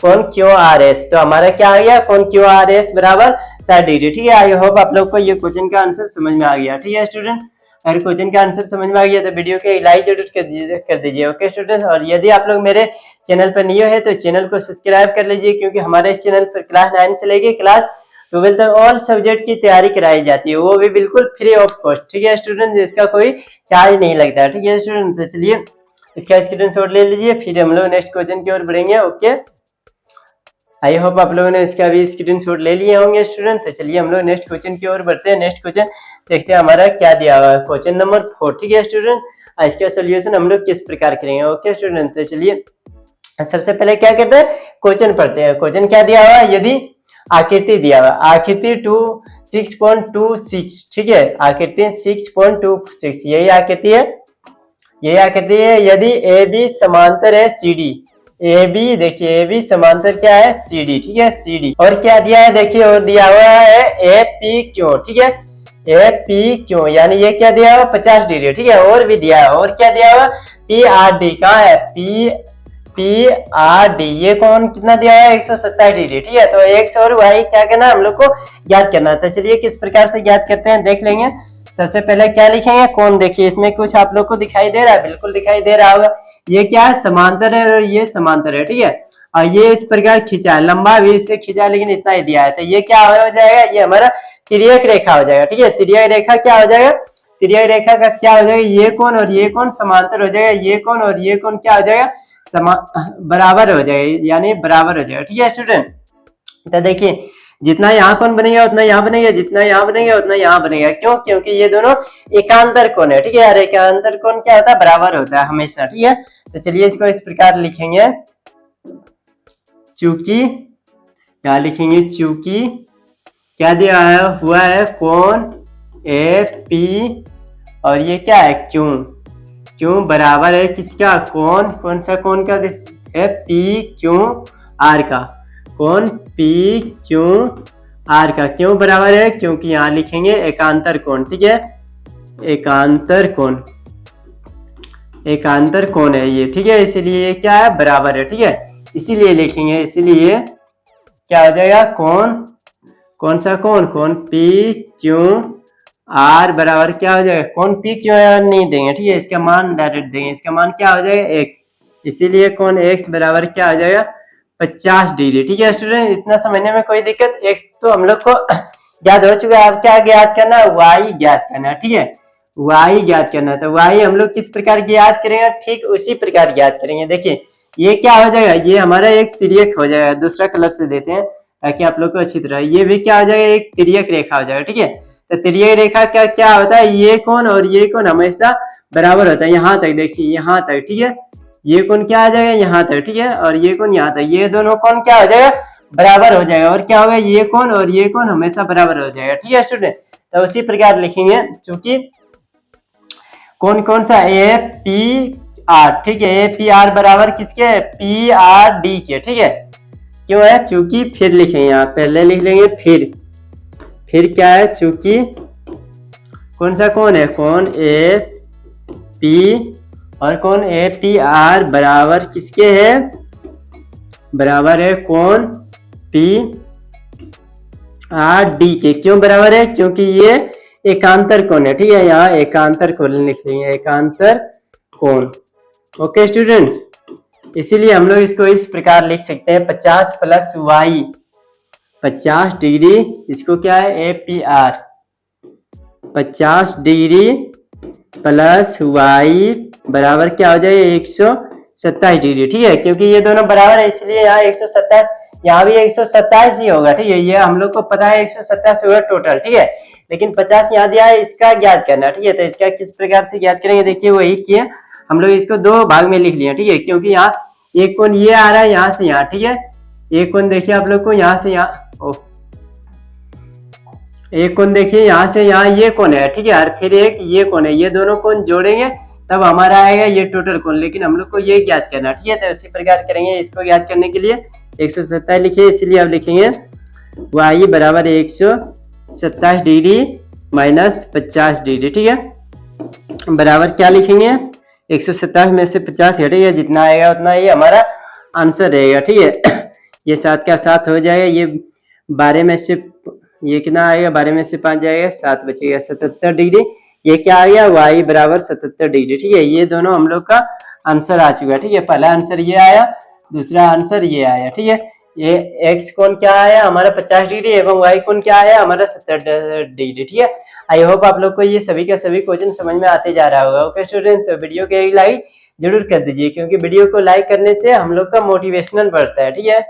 कोण क्यू आर एस। तो हमारा क्या आ गया, कोण क्यू आर एस बराबर 60 डिग्री, ठीक है। आई होप आप लोग को ये क्वेश्चन का आंसर समझ में आ गया, ठीक है स्टूडेंट। अगर क्वेश्चन का आंसर समझ में आ गया तो वीडियो के लाइक जरूर कर दीजिए, ओके स्टूडेंट। और यदि आप लोग मेरे चैनल पर न्यू है तो चैनल को सब्सक्राइब कर लीजिए, क्योंकि हमारे इस चैनल पर क्लास 9 से लेके क्लास 12 तक ऑल सब्जेक्ट की तैयारी कराई जाती है, वो भी बिल्कुल फ्री ऑफ कॉस्ट, ठीक है स्टूडेंट, जिसका कोई चार्ज नहीं लगता, ठीक है स्टूडेंट। तो चलिए इसका स्क्रीनशॉट ले लीजिए, फिर हम लोग नेक्स्ट क्वेश्चन की ओर बढ़ेंगे, ओके। आई होप आप लोगों ने इसका भी स्क्रीनशॉट ले लिए होंगे स्टूडेंट। तो चलिए हम लोग नेक्स्ट क्वेश्चन की ओर बढ़ते हैं। नेक्स्ट क्वेश्चन देखते हैं हमारा क्या दिया हुआ है, क्वेश्चन नंबर 4, ठीक है स्टूडेंट। इसका सोल्यूशन हम लोग किस प्रकार करेंगे, ओके स्टूडेंट। तो चलिए सबसे पहले क्या करते हैं, क्वेश्चन पढ़ते हैं। क्वेश्चन क्या दिया हुआ है, यदि आकृति दिया हुआ, आकृति 6.26, ठीक है, आकृति 6.26 यही आकृति है, यदि ए बी समांतर है सी डी, ए बी देखिए ए बी समांतर क्या है सी डी, ठीक है सी डी। और क्या दिया है देखिए, और दिया हुआ है ए पी क्यू, ठीक है, ए पी क्यू, यानी ये क्या दिया हुआ 50 डिग्री, ठीक है। और भी दिया है, और क्या दिया हुआ पी आर डी, कहाँ है पी आर डी, ये कौन कितना दिया है 127 डिग्री, ठीक है। तो एक्स और वाई क्या करना है हम लोग को ज्ञात करना है। तो चलिए किस प्रकार से ज्ञात करते हैं देख लेंगे। सबसे पहले क्या लिखेंगे कौन, देखिए इसमें कुछ आप लोग को दिखाई दे रहा है, बिल्कुल दिखाई दे रहा होगा। ये क्या है समांतर है और ये समांतर है, ठीक है। और ये इस प्रकार खींचा है, लंबा भी इससे खींचा है लेकिन इतना ही दिया है। तो ये क्या हो जाएगा, ये हमारा तिर्यक रेखा हो जाएगा, ठीक है। तिर्यक रेखा क्या हो जाएगा, तिर्यक रेखा का क्या हो जाएगा, ये कोण और ये कोण समांतर हो जाएगा, ये कोण और ये कोण क्या हो जाएगा बराबर हो जाएगा, यानी बराबर हो जाएगा, ठीक है स्टूडेंट। तो देखिए जितना यहाँ कोण बनेगा उतना यहाँ बनेगा, जितना यहाँ बनेगा उतना यहाँ बनेगा, क्यों, क्योंकि ये दोनों एकांतर कोण है, ठीक है। यार एकांतर कोण क्या होता है, बराबर होता है हमेशा, ठीक है। तो चलिए इसको इस प्रकार लिखेंगे, चूंकि क्या लिखेंगे, चूंकि क्या दिया है हुआ है कोण ए पी और ये क्या है क्यू, क्यू बराबर है किसका, कोण, कौन सा कोण का है पी क्यू आर का, कोण पी क्यू आर का, क्यों बराबर है, क्योंकि यहाँ लिखेंगे एकांतर कोण, ठीक है। एकांतर कोण, एकांतर कोण है ये, ठीक है, इसीलिए ये क्या है बराबर है, ठीक है। इसीलिए लिखेंगे, इसीलिए क्या हो जाएगा कोण, कौन सा कोण, कोण पी क्यू आर बराबर क्या हो जाएगा, कोण पी क्यू आर नहीं देंगे, ठीक है, इसका मान डायरेक्ट देंगे, इसका मान क्या हो जाएगा एक्स, इसीलिए कोण एक्स बराबर क्या हो जाएगा 50 डिग्री, ठीक है स्टूडेंट। इतना समझने में कोई दिक्कत, एक्स तो हम लोग को ज्ञात हो चुका है, अब क्या ज्ञात करना है, वाई ज्ञात करना है, ठीक है, वाई ज्ञात करना है। तो वाई हम लोग किस प्रकार ज्ञात करेंगे, ठीक उसी प्रकार ज्ञात करेंगे। देखिए ये क्या हो जाएगा, ये हमारा एक तिर्यक हो जाएगा, दूसरा कलर से देते हैं ताकि आप लोग को अच्छी तरह, ये भी क्या हो जाएगा एक तिर्यक रेखा हो जाएगा, ठीक है। तो तिर्यक रेखा का क्या होता है, ये कोण और ये कोण हमेशा बराबर होता है, यहाँ तक देखिए, यहाँ तक, ठीक है, ये कोण क्या आ जाएगा यहाँ तक, ठीक है, और ये कोण यहाँ तक, ये दोनों कोण क्या हो जाएगा बराबर हो जाएगा, और क्या होगा ये कोण और ये कोण हमेशा बराबर हो जाएगा, ठीक है स्टूडेंट। तो उसी प्रकार लिखेंगे, चूंकि कौन कौन सा ए पी आर, ठीक है, ए पी आर बराबर किसके पी आर डी के, ठीक है, क्यों है, चूंकि, फिर लिखेंगे यहाँ पहले लिख लेंगे, फिर क्या है, चूंकि कौन सा कौन है, कौन ए पी और कौन ए पी आर बराबर किसके है, बराबर है कौन पी आर डी के, क्यों बराबर है, क्योंकि ये एकांतर कोण है, ठीक है, यहाँ एकांतर कोण लिख लेंगे, एकांतर कोण, ओके स्टूडेंट। इसीलिए हम लोग इसको इस प्रकार लिख सकते हैं 50 प्लस वाई, 50 डिग्री, इसको क्या है A P R, 50 degree plus Y बराबर क्या हो जाए 127 डिग्री, ठीक है, क्योंकि ये दोनों बराबर है इसलिए यहाँ 127, यहाँ भी 127 ही होगा, ठीक है, ये हम लोग को पता है 127 होगा टोटल, ठीक है, लेकिन 50 यहाँ दिया है, इसका ज्ञात करना, ठीक है। तो इसका किस प्रकार से ज्ञात करेंगे, देखिए वही किए हम लोग, इसको दो भाग में लिख लिया, ठीक है, क्योंकि यहाँ एक कोण ये आ रहा है यहाँ से यहाँ, ठीक है, एक कोण देखिए आप लोग को यहाँ से यहाँ, एक कोण देखिए यहाँ से यहाँ ये कोण है, ठीक है, और फिर एक ये कोण है, ये दोनों कोण जोड़ेंगे तब हमारा आएगा ये टोटल कोण, लेकिन हम लोग को ये ज्ञात करना, ठीक है। तो उसी प्रकार करेंगे, इसको ज्ञात करने के लिए 127 लिखे, इसलिए अब लिखेंगे वाई बराबर 127 डिग्री माइनस 50 डिग्री, ठीक है, बराबर क्या लिखेंगे 127 में से 50 घटेगा, जितना आएगा उतना ही हमारा आंसर रहेगा, ठीक है। ये 7 का 7 हो जाएगा, ये 12 में से ये कितना आएगा, 12 में से 5 जाएगा, 7 बचेगा, 77 डिग्री, ये क्या आ गया y बराबर 77 डिग्री, ठीक है। ये दोनों हम लोग का आंसर आ चुका है, ठीक है, पहला आंसर ये आया, दूसरा आंसर ये आया, ठीक है। ये x कोण क्या आया हमारा 50 डिग्री एवं y कोण क्या आया हमारा 70 डिग्री, ठीक है। आई होप आप लोग को ये सभी का सभी क्वेश्चन समझ में आते जा रहा होगा, ओके स्टूडेंट। तो वीडियो को एक लाइक जरूर कर दीजिए, क्योंकि वीडियो को लाइक करने से हम लोग का मोटिवेशनल बढ़ता है, ठीक है।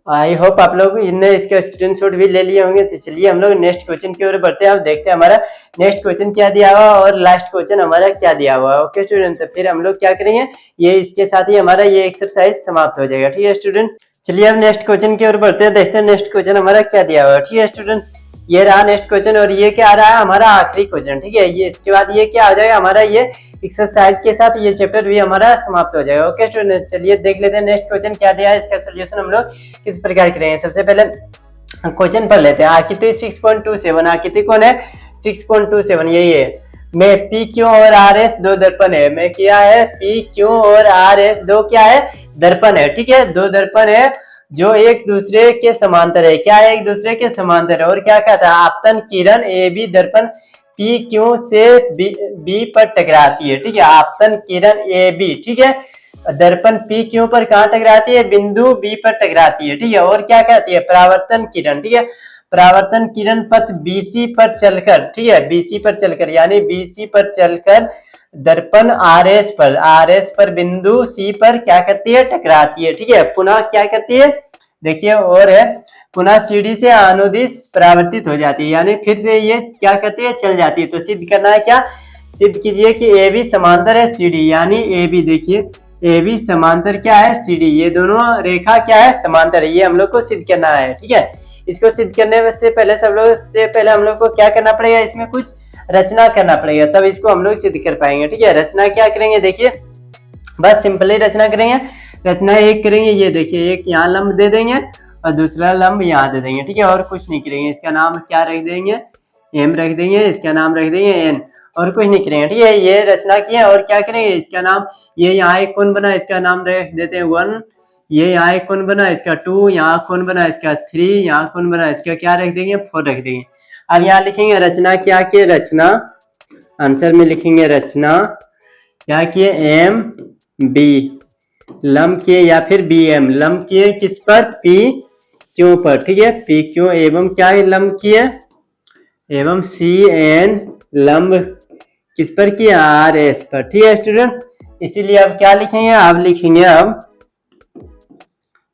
आई होप आप लोग इनने इसका स्क्रीनशॉट भी ले लिए होंगे। तो चलिए हम लोग नेक्स्ट क्वेश्चन की ओर बढ़ते हैं, अब देखते हैं हमारा नेक्स्ट क्वेश्चन क्या दिया हुआ और लास्ट क्वेश्चन हमारा क्या दिया हुआ है, ओके स्टूडेंट। तो फिर हम लोग क्या करेंगे, ये इसके साथ ही हमारा ये एक्सरसाइज समाप्त हो जाएगा, ठीक है स्टूडेंट। चलिए अब नेक्स्ट क्वेश्चन की ओर बढ़ते हैं, देखते हैं नेक्स्ट क्वेश्चन हमारा क्या दिया हुआ है, ठीक है स्टूडेंट। ये रहा नेक्स्ट क्वेश्चन और ये क्या आ रहा है हमारा आखिरी क्वेश्चन, ठीक है। ये इसके बाद ये क्या आ जाएगा हमारा, ये एक्सरसाइज के साथ ये चैप्टर भी हमारा समाप्त हो जाएगा, ओके स्टूडेंट। चलिए देख लेते हैं नेक्स्ट क्वेश्चन क्या दिया है, इसका सोल्यूशन हम लोग किस प्रकार करेंगे। सबसे पहले क्वेश्चन पढ़ लेते हैं। आकृति 6.27, आकृति कौन है 6.27 यही है। में पी क्यू और आर एस दो दर्पण है, में क्या है, पी क्यू और आर एस दो क्या है, दर्पण है। ठीक है, दो दर्पण है जो एक दूसरे के समांतर है। क्या है, एक दूसरे के समांतर है। और क्या कहता है, आपतन किरण ए बी दर्पण पी क्यू से बी पर टकराती है। ठीक है, आपतन किरण ए बी, ठीक है, दर्पण पी क्यू पर कहाँ टकराती है, बिंदु बी पर टकराती है। ठीक है, और क्या कहती है, परावर्तन किरण। ठीक है, परावर्तन किरण पथ बीसी पर चलकर, ठीक है, बीसी पर चलकर यानी बीसी पर चलकर दर्पण आरएस पर बिंदु सी पर क्या करती है, टकराती है। ठीक है, पुनः क्या करती है, देखिए और है, पुनः सीडी से अनुदिश परावर्तित हो जाती है, यानी फिर से ये क्या करती है, चल जाती है। तो सिद्ध करना है, क्या सिद्ध कीजिए कि ए बी समांतर है सी डी, यानी ए बी, देखिए ए बी समांतर क्या है सी डी, ये दोनों रेखा क्या है, समांतर है। ये हम लोग को सिद्ध करना है। ठीक है, इसको सिद्ध करने से पहले हम लोग को क्या करना पड़ेगा, इसमें कुछ रचना करना पड़ेगा, तब इसको हम लोग सिद्ध कर पाएंगे। ठीक है, रचना क्या करेंगे, देखिए बस सिंपली रचना करेंगे। रचना एक करेंगे, ये देखिए एक यहाँ लंब दे देंगे और दूसरा लंब यहाँ दे देंगे। ठीक है, और कुछ नहीं करेंगे। इसका नाम क्या रख देंगे, एम रख देंगे, इसका नाम रख देंगे एन, और कुछ नहीं करेंगे। ठीक है, ये रचना किया और क्या करेंगे, इसका नाम, ये यहाँ एक कोण बना, इसका नाम रख देते हैं 1, ये यहाँ एक कोण बना, इसका 2, यहाँ कोण बना, इसका 3, यहाँ कोण बना, इसका क्या रख देंगे, 4 रख देंगे। अब यहाँ लिखेंगे रचना क्या किए, रचना, आंसर में लिखेंगे रचना क्या किए, एम बी लंब किए या फिर बी एम लंब किए किस पर, पी क्यू पर। ठीक है, पी क्यू एवं क्या लंब किए, एवं सी एन लंब किस पर किया, आर एस पर। ठीक है स्टूडेंट, इसीलिए अब क्या लिखेंगे, अब लिखेंगे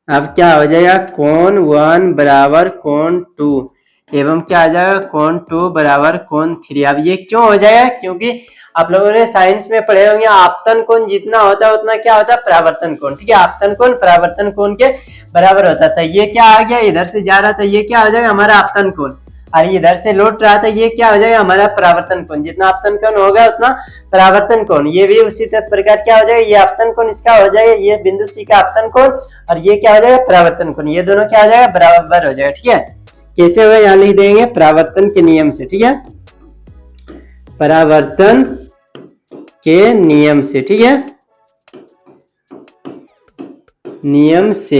अब क्या हो जाएगा, कोण 1 बराबर कोण 2 एवं क्या आ जाएगा, कोण 2 बराबर कोण 3। अब ये क्यों हो जाएगा, क्योंकि आप लोगों ने साइंस में पढ़े होंगे आपतन कोण जितना होता है उतना क्या होता है, परावर्तन कोण। ठीक है, आपतन कोण परावर्तन कोण के बराबर होता था। ये क्या आ गया, इधर से जा रहा था, ये क्या हो जाएगा, हमारा आपतन कोण, और इधर से लौट रहा था, ये क्या हो जाएगा, हमारा परावर्तन कोण। जितना आपतन कोण होगा उतना परावर्तन कोण। ये भी उसी प्रकार क्या हो जाएगा, ये आपतन कोण इसका हो जाएगा, ये बिंदु सी का आपतन कोण, और ये क्या हो जाएगा, परावर्तन कोण। ये दोनों क्या हो जाएगा, बराबर हो जाएगा। ठीक है, कैसे होगा, यहाँ लिख देंगे परावर्तन के नियम से। ठीक है, परावर्तन के नियम से। ठीक है, नियम से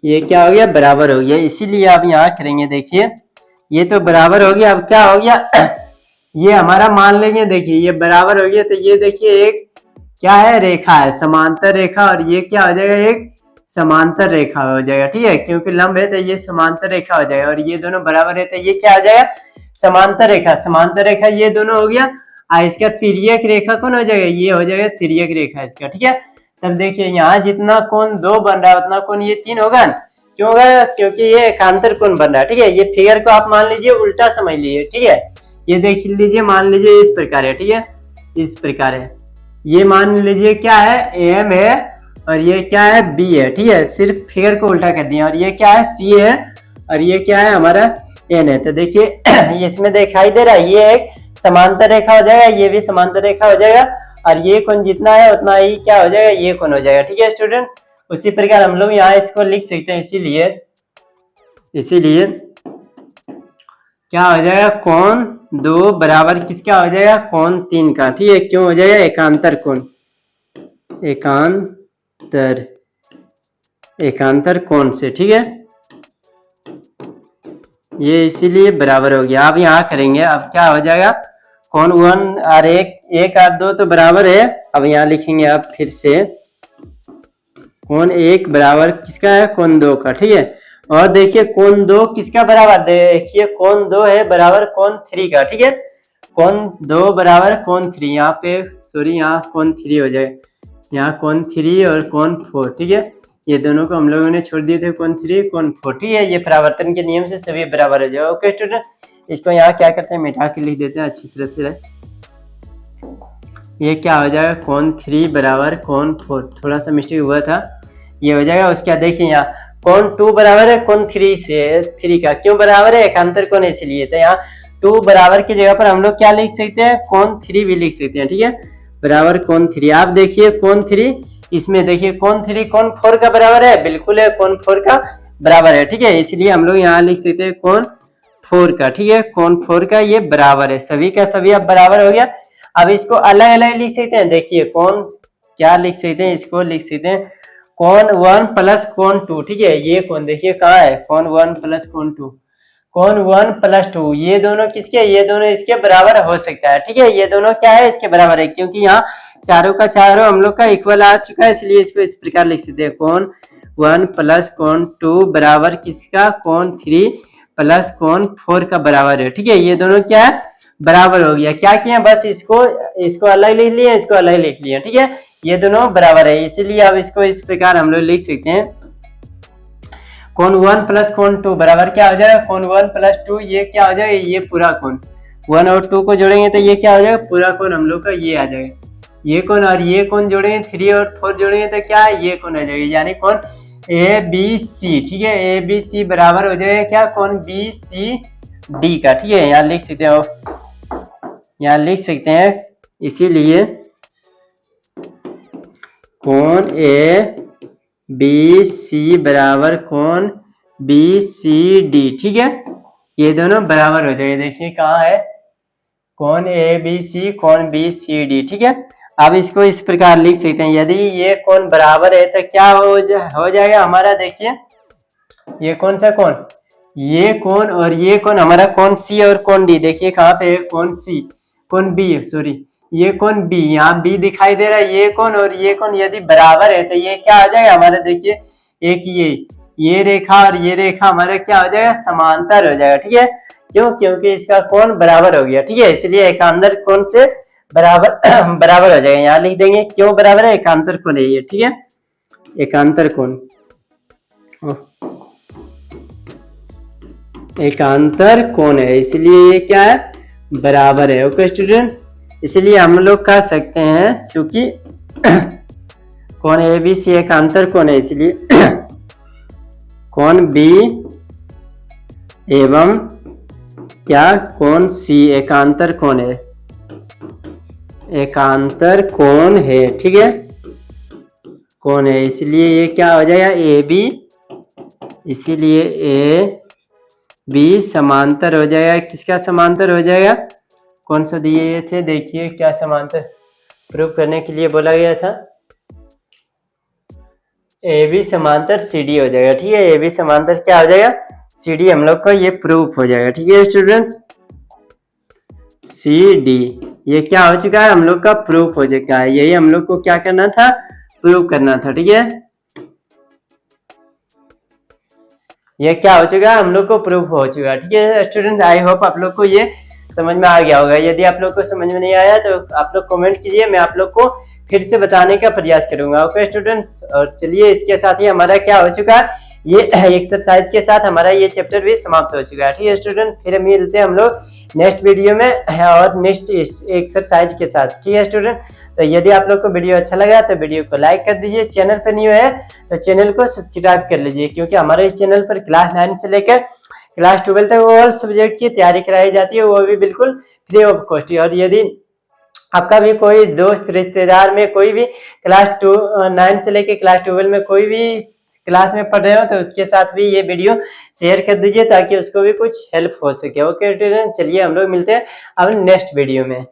ये क्या हो गया, बराबर हो गया। इसीलिए आप यहाँ करेंगे, देखिए ये तो बराबर हो गया। अब क्या हो गया, ये हमारा मान लेंगे, देखिए ये बराबर हो गया, तो ये देखिए एक क्या है, रेखा है, समांतर रेखा, और ये क्या हो जाएगा, एक समांतर रेखा हो जाएगा। ठीक है, क्योंकि लंब है तो ये समांतर रेखा हो जाएगा, और ये दोनों बराबर है तो ये क्या हो जाएगा, समांतर रेखा। समांतर रेखा ये दोनों हो गया, और इसका तिर्यक रेखा कौन हो जाएगा, ये हो जाएगा तिर्यक रेखा इसका। ठीक है, तब देखिए यहाँ जितना कोण 2 बन रहा है उतना कोण ये 3 होगा। क्यों होगा, क्योंकि ये एकांतर कोण बन रहा है। ठीक है, ये फिगर को आप मान लीजिए उल्टा समझ लीजिए। ठीक है, ये देख लीजिए, मान लीजिए इस प्रकार है। ठीक है, इस प्रकार है, ये मान लीजिए क्या है, एम है, और ये क्या है, बी है। ठीक है, सिर्फ फिगर को उल्टा कर दिया, और ये क्या है, सी है, और ये क्या है, हमारा एन है। तो देखिए इसमें दिखाई दे रहा है, ये एक समांतर रेखा हो जाएगा, ये भी समांतर रेखा हो जाएगा, और ये कोण जितना है उतना ही क्या हो जाएगा, ये कोण हो जाएगा। ठीक है स्टूडेंट, उसी प्रकार हम लोग यहाँ इसको लिख सकते हैं। इसीलिए क्या हो जाएगा, कोण 2 बराबर किसका हो जाएगा, कोण 3 का। ठीक है, क्यों हो जाएगा, एकांतर कोण, एकांतर कोण से। ठीक है, ये इसीलिए बराबर हो गया। अब यहाँ करेंगे, अब क्या हो जाएगा, कोण 1 और 1 और 2 तो बराबर है। अब यहाँ लिखेंगे अब फिर से, कोण 1 बराबर किसका है, कोण 2 का। ठीक है, और देखिए कोण 2 किसका बराबर, देखिए कोण 2 है बराबर कोण 3 का। ठीक है, कोण 2 बराबर कोण 3, यहाँ पे सॉरी यहाँ कोण 3 हो जाए, यहाँ कोण 3 और कोण 4। ठीक है, ये दोनों को हम लोगों ने छोड़ दिए थे, कोण 3 कोण 4। ठीक है, ये परावर्तन के नियम से सभी बराबर हो जाए। ओके स्टूडेंट, इसको यहाँ क्या करते हैं, मिटा के लिख देते हैं अच्छी तरह से। ये क्या हो जाएगा, कोण 3 बराबर कोण 4, थोड़ा सा मिस्टेक हुआ था, ये हो जाएगा। उसके बाद देखिए यहाँ कोण 2 बराबर है कोण 3 का। क्यों बराबर है, एकांतर कोण है, इसलिए। तो यहाँ 2 बराबर की जगह पर हम लोग क्या लिख सकते हैं, कोण 3 भी लिख सकते हैं। ठीक है, बराबर कोण 3। आप देखिए कोण 3, इसमें देखिए कोण 3 कोण 4 का बराबर है, बिल्कुल है, कोण 4 का बराबर है। ठीक है, इसलिए हम लोग यहाँ लिख सकते हैं कोण 4 का, ठीक है, कोण 4 का ये बराबर है, सभी का सभी अब बराबर हो गया। अब इसको अलग अलग लिख सकते हैं, देखिए कोण क्या लिख सकते हैं, इसको लिख सकते हैं कोण 1 प्लस कोण 2, ठीक है, ये कोण देखिए कहाँ है, कोण 1 प्लस कोण 2, कोण 1 प्लस 2, ये दोनों किसके, ये दोनों इसके बराबर हो सकता है, ठीक है, ये दोनों क्या है, इसके बराबर है, क्योंकि यहाँ चारों का चारों हम लोग का इक्वल आ चुका है, इसलिए इसको इस प्रकार लिख सकते हैं कोण 1 प्लस कोण 2 बराबर किसका, कोण 3 प्लस कोण 4 का बराबर है, ठीक है, ये दोनों क्या है, बराबर हो गया। क्या किया, बस इसको अलग लिख लिया, इसको अलग लिख लिया, ठीक है, ये दोनों बराबर है, इसीलिए अब इसको इस प्रकार हम लोग लिख सकते हैं कोण 1 प्लस कोण 2 बराबर क्या हो जाएगा, कोण 1 प्लस 2, ये क्या हो जाएगा, ये पूरा कोण 1 और 2 को जोड़ेंगे तो ये क्या हो जाएगा, पूरा कोण हम लोग का ये आ जाएगा, ये कोण और ये कोण जोड़ेंगे 3 और 4 जोड़ेंगे तो क्या है, ये कोण आ जाएगा, यानी कोण ए बी सी, ठीक है, ए बी सी बराबर हो जाएगा क्या, कोण बी सी डी का, ठीक है, यहाँ लिख सकते हो, यहाँ लिख सकते हैं, इसीलिए कोण ए बी सी बराबर कोण बी सी डी, ठीक है, ये दोनों बराबर हो जाएंगे, देखिए कहाँ है, कोण ए बी सी कोण बी सी डी, ठीक है। अब इसको इस प्रकार लिख सकते हैं, यदि ये कोण बराबर है तो क्या हो जाएगा हमारा, देखिए ये कौन सा कोण, ये कोण और ये कोण हमारा कोण सी और कोण डी, देखिए कहाँ पे है, कोण सी, कोण बी, सॉरी ये कोण बी, यहाँ बी दिखाई दे रहा है, ये कोण और ये कोण यदि बराबर है तो ये क्या आ जाएगा हमारा, देखिए एक ये रेखा और ये रेखा हमारा क्या हो जाएगा, समांतर हो जाएगा, ठीक है, क्यों, क्योंकि इसका कोण बराबर हो गया, ठीक है, इसलिए एकांतर कोण से बराबर बराबर हो जाएगा, यहाँ लिख देंगे क्यों बराबर है, एकांतर कोण है ये, ठीक है, एकांतर कोण, एकांतर कोण है, इसलिए ये क्या है, बराबर है, ओके स्टूडेंट, इसलिए हम लोग कह सकते हैं चूंकि कोण ए बी सी एकांतर कोण है, इसलिए कोण बी एवं क्या, कोण सी एकांतर कोण है, एकांतर कोण है, ठीक है, कोण है, इसलिए ये क्या हो जाएगा, ए बी, इसीलिए ए बी समांतर हो जाएगा, किसका समांतर हो जाएगा, कौन सा दिए थे, देखिए क्या समांतर प्रूव करने के लिए बोला गया था, ए बी समांतर सी डी हो जाएगा, ठीक है, ए बी समांतर क्या हो जाएगा, सी डी हम लोग को ये प्रूफ हो जाएगा, ठीक है स्टूडेंट्स, सी डी ये क्या हो चुका है, हम लोग का प्रूफ हो चुका है, यही हम लोग को क्या करना था, प्रूव करना था, ठीक है, ये क्या हो चुका है, हम लोग को प्रूफ हो चुका है, ठीक है स्टूडेंट, आई होप आप लोग को ये समझ में आ गया होगा, यदि आप लोग को समझ में नहीं आया तो आप लोग कमेंट कीजिए, मैं आप लोग को फिर से बताने का प्रयास करूंगा, ओके स्टूडेंट्स, और चलिए इसके साथ ही हमारा क्या हो चुका है, ये एक्सरसाइज के साथ हमारा ये चैप्टर भी समाप्त हो चुका है, ठीक है स्टूडेंट, फिर मिलते हैं हम लोग नेक्स्ट वीडियो में और नेक्स्ट एक्सरसाइज के साथ, ठीक है स्टूडेंट, तो यदि आप लोग को वीडियो अच्छा लगा तो वीडियो को लाइक कर दीजिए, चैनल पर न्यू है तो चैनल को सब्सक्राइब कर लीजिए, क्योंकि हमारे इस चैनल पर क्लास 9 से लेकर क्लास 12 तक ऑल सब्जेक्ट की तैयारी कराई जाती है, वो भी बिल्कुल फ्री ऑफ कॉस्ट, और यदि आपका भी कोई दोस्त रिश्तेदार में कोई भी क्लास 9 से लेकर क्लास 12 में कोई भी क्लास में पढ़ रहे हो तो उसके साथ भी ये वीडियो शेयर कर दीजिए ताकि उसको भी कुछ हेल्प हो सके, ओके स्टूडेंट, चलिए हम लोग मिलते हैं अब नेक्स्ट वीडियो में।